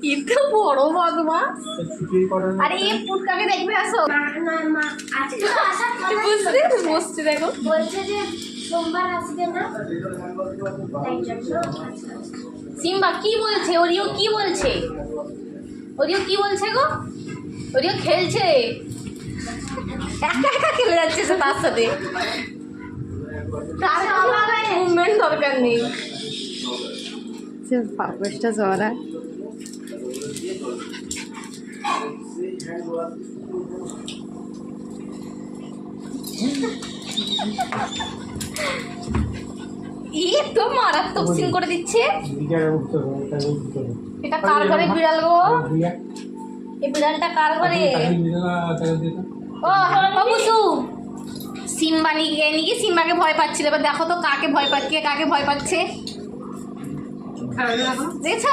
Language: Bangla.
কিন্তু বড় বদমাস। আরে এই পুটকাকে দেখবে আসো। বুঝতে বসছে দেখো, বলছে যে সোমবার আসবে না। সিম্বা কি বলছে? ওরিও কি বলছে? ওরিও কি বলছে গো? ওরিও খেলছে, একা একা খেলে যাচ্ছে সে তার সাথে, তার মুভমেন্ট দরকার নেই। সে পাপসটা জরা তো মারাত্মক সিন করে দিচ্ছে। এটা কার ঘরে বিড়াল গো? এই বিড়ালটা কার ঘরে? ও বাবুসু, সিম্বা নিয়ে নিয়ে সিম্বাকে ভয় পাচ্ছিল। এবার দেখো তো কাকে ভয় পাচ্ছে, কাকে ভয় পাচ্ছে দেখেছ?